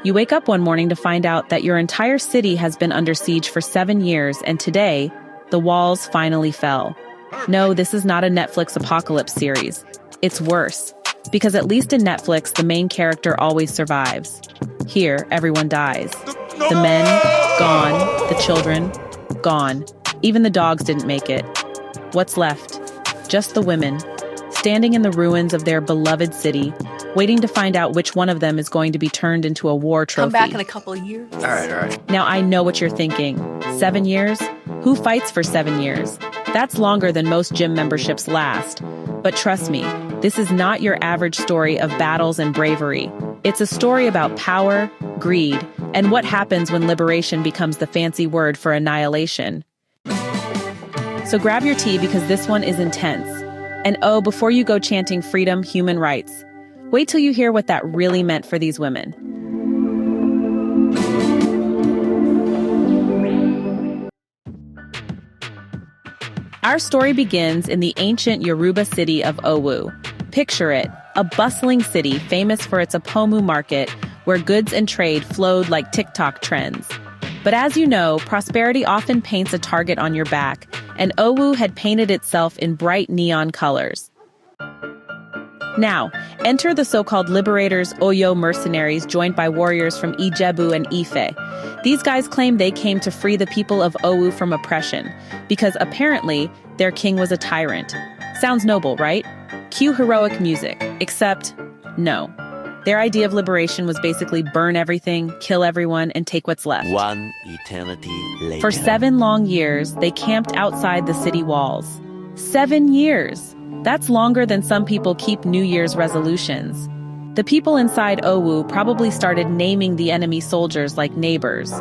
You wake up one morning to find out that your entire city has been under siege for 7 years, and today, the walls finally fell. No, this is not a Netflix apocalypse series. It's worse. Because at least in Netflix, the main character always survives. Here, everyone dies. The men, gone. The children, gone. Even the dogs didn't make it. What's left? Just the women, standing in the ruins of their beloved city, waiting to find out which one of them is going to be turned into a war trophy. Come back in a couple of years. All right. Now I know what you're thinking. 7 years? Who fights for 7 years? That's longer than most gym memberships last. But trust me, this is not your average story of battles and bravery. It's a story about power, greed, and what happens when liberation becomes the fancy word for annihilation. So grab your tea because this one is intense. And oh, before you go chanting freedom, human rights, wait till you hear what that really meant for these women. Our story begins in the ancient Yoruba city of Owu. Picture it, a bustling city famous for its Opomu market where goods and trade flowed like TikTok trends. But as you know, prosperity often paints a target on your back, and Owu had painted itself in bright neon colors. Now, enter the so-called Liberators Oyo mercenaries joined by warriors from Ijebu and Ife. These guys claim they came to free the people of Owu from oppression, because apparently their king was a tyrant. Sounds noble, right? Cue heroic music, except no. Their idea of liberation was basically burn everything, kill everyone, and take what's left. One eternity later. For 7 long years, they camped outside the city walls. 7 years! That's longer than some people keep New Year's resolutions. The people inside Owu probably started naming the enemy soldiers like neighbors.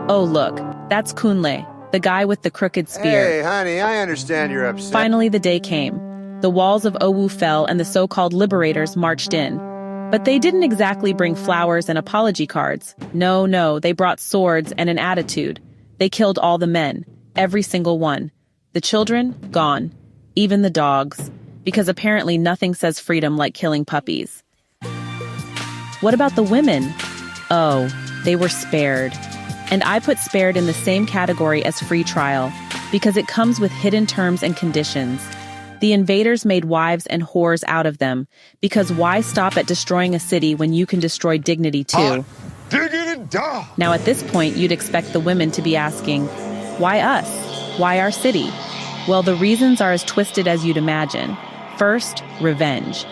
Oh look, that's Kunle, the guy with the crooked spear. Hey, honey, I understand you're upset. Finally, the day came. The walls of Owu fell and the so-called Liberators marched in. But they didn't exactly bring flowers and apology cards. No, they brought swords and an attitude. They killed all the men, every single one. The children, gone. Even the dogs. Because apparently nothing says freedom like killing puppies. What about the women? Oh, they were spared. And I put spared in the same category as free trial, because it comes with hidden terms and conditions. The invaders made wives and whores out of them, because why stop at destroying a city when you can destroy dignity too? Now at this point, you'd expect the women to be asking, why us? Why our city? Well, the reasons are as twisted as you'd imagine. First, revenge.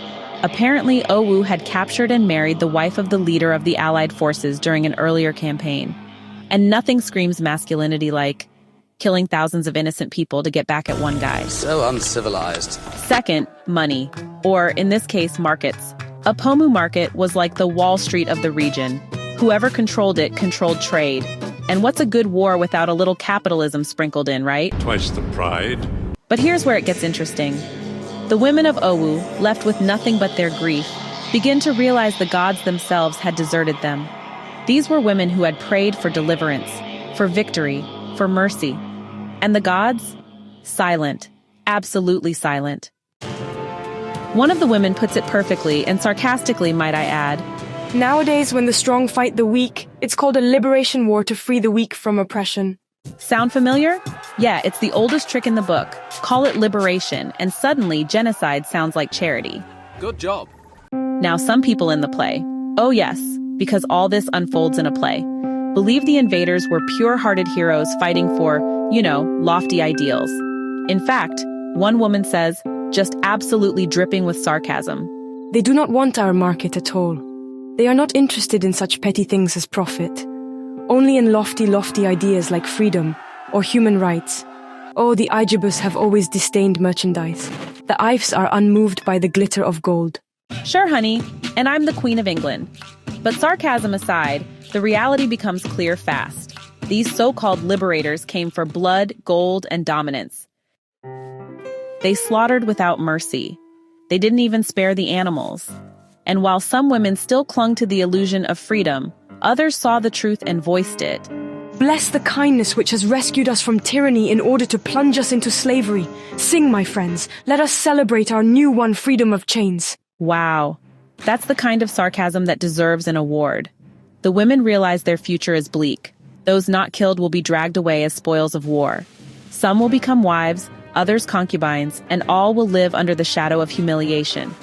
Apparently, Owu had captured and married the wife of the leader of the Allied forces during an earlier campaign. And nothing screams masculinity like killing thousands of innocent people to get back at one guy. So uncivilized. Second, money. Or, in this case, markets. A Pomu market was like the Wall Street of the region. Whoever controlled it controlled trade. And what's a good war without a little capitalism sprinkled in, right? Twice the pride. But here's where it gets interesting. The women of Owu, left with nothing but their grief, begin to realize the gods themselves had deserted them. These were women who had prayed for deliverance, for victory, for mercy. And the gods? Silent. Absolutely silent. One of the women puts it perfectly, and sarcastically, might I add. Nowadays, when the strong fight the weak, it's called a liberation war to free the weak from oppression. Sound familiar? Yeah, it's the oldest trick in the book. Call it liberation, and suddenly genocide sounds like charity. Good job. Now some people in the play. Oh yes, because all this unfolds in a play. Believe the invaders were pure-hearted heroes fighting for, lofty ideals. In fact, one woman says, just absolutely dripping with sarcasm. They do not want our market at all. They are not interested in such petty things as profit. Only in lofty ideas like freedom or human rights. Oh, the Ijebus have always disdained merchandise. The Ifes are unmoved by the glitter of gold. Sure, honey, and I'm the Queen of England. But sarcasm aside, the reality becomes clear fast. These so-called liberators came for blood, gold, and dominance. They slaughtered without mercy. They didn't even spare the animals. And while some women still clung to the illusion of freedom, others saw the truth and voiced it. Bless the kindness which has rescued us from tyranny in order to plunge us into slavery. Sing, my friends. Let us celebrate our new won freedom of chains. Wow. That's the kind of sarcasm that deserves an award. The women realize their future is bleak. Those not killed will be dragged away as spoils of war. Some will become wives, others concubines, and all will live under the shadow of humiliation.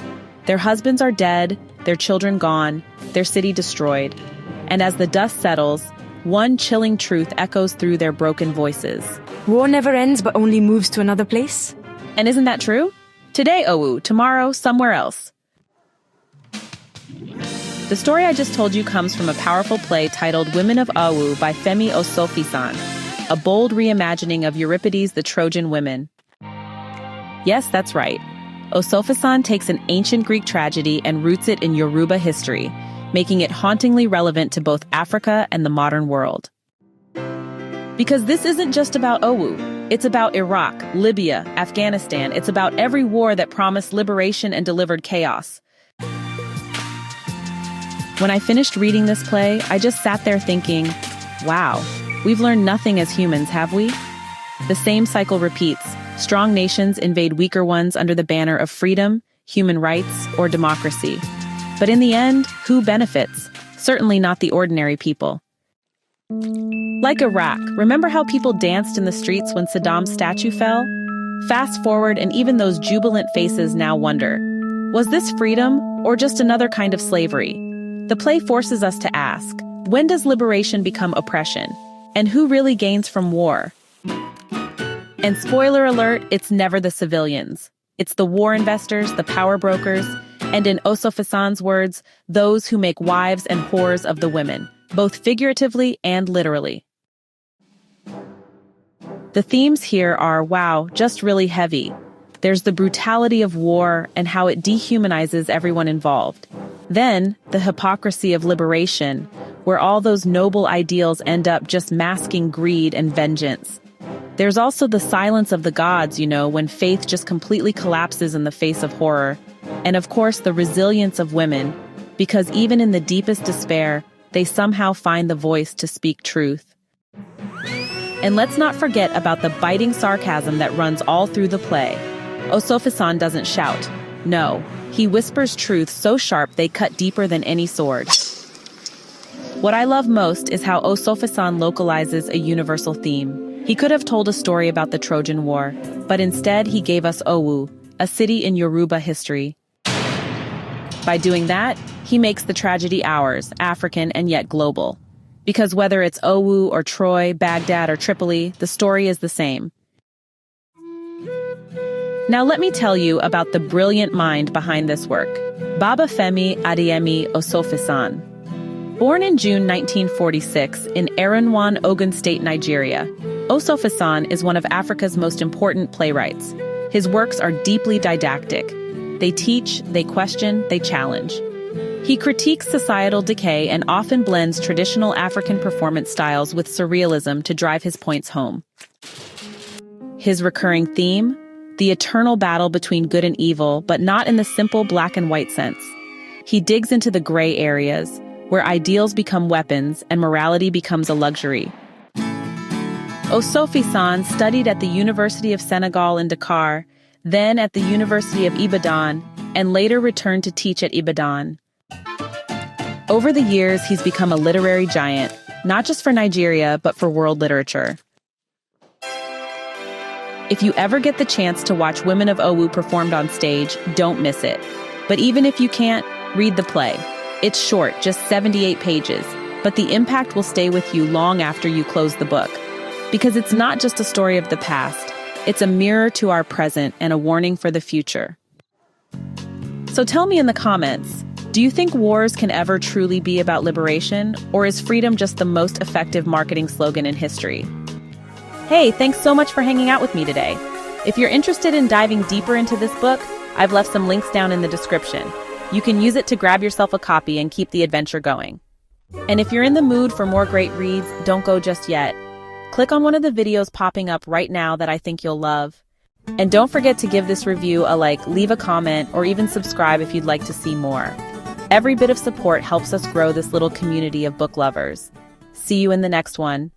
Their husbands are dead, their children gone, their city destroyed. And as the dust settles, one chilling truth echoes through their broken voices. War never ends but only moves to another place. And isn't that true? Today, Owu, tomorrow, somewhere else. The story I just told you comes from a powerful play titled Women of Owu by Femi Osofisan, a bold reimagining of Euripides' The Trojan Women. Yes, that's right. Osofisan takes an ancient Greek tragedy and roots it in Yoruba history, making it hauntingly relevant to both Africa and the modern world. Because this isn't just about Owu. It's about Iraq, Libya, Afghanistan. It's about every war that promised liberation and delivered chaos. When I finished reading this play, I just sat there thinking, wow, we've learned nothing as humans, have we? The same cycle repeats. Strong nations invade weaker ones under the banner of freedom, human rights, or democracy. But in the end, who benefits? Certainly not the ordinary people. Like Iraq, remember how people danced in the streets when Saddam's statue fell? Fast forward, and even those jubilant faces now wonder, was this freedom or just another kind of slavery? The play forces us to ask, when does liberation become oppression? And who really gains from war? And spoiler alert, it's never the civilians. It's the war investors, the power brokers, and in Osofisan's words, those who make wives and whores of the women, both figuratively and literally. The themes here are, wow, just really heavy. There's the brutality of war and how it dehumanizes everyone involved. Then, the hypocrisy of liberation, where all those noble ideals end up just masking greed and vengeance. There's also the silence of the gods, when faith just completely collapses in the face of horror. And of course, the resilience of women, because even in the deepest despair, they somehow find the voice to speak truth. And let's not forget about the biting sarcasm that runs all through the play. Osofisan doesn't shout. No, he whispers truth so sharp they cut deeper than any sword. What I love most is how Osofisan localizes a universal theme. He could have told a story about the Trojan War, but instead he gave us Owu, a city in Yoruba history. By doing that, he makes the tragedy ours, African and yet global. Because whether it's Owu or Troy, Baghdad or Tripoli, the story is the same. Now let me tell you about the brilliant mind behind this work, Baba Femi Osofisan. Born in June 1946 in Erenwan, Ogun State, Nigeria, Osofisan is one of Africa's most important playwrights. His works are deeply didactic. They teach, they question, they challenge. He critiques societal decay and often blends traditional African performance styles with surrealism to drive his points home. His recurring theme? The eternal battle between good and evil, but not in the simple black and white sense. He digs into the gray areas, where ideals become weapons and morality becomes a luxury. Osofisan studied at the University of Senegal in Dakar, then at the University of Ibadan, and later returned to teach at Ibadan. Over the years, he's become a literary giant, not just for Nigeria, but for world literature. If you ever get the chance to watch Women of Owu performed on stage, don't miss it. But even if you can't, read the play. It's short, just 78 pages, but the impact will stay with you long after you close the book. Because it's not just a story of the past, it's a mirror to our present and a warning for the future. So tell me in the comments, do you think wars can ever truly be about liberation, or is freedom just the most effective marketing slogan in history? Hey, thanks so much for hanging out with me today. If you're interested in diving deeper into this book, I've left some links down in the description. You can use it to grab yourself a copy and keep the adventure going. And if you're in the mood for more great reads, don't go just yet. Click on one of the videos popping up right now that I think you'll love. And don't forget to give this review a like, leave a comment, or even subscribe if you'd like to see more. Every bit of support helps us grow this little community of book lovers. See you in the next one.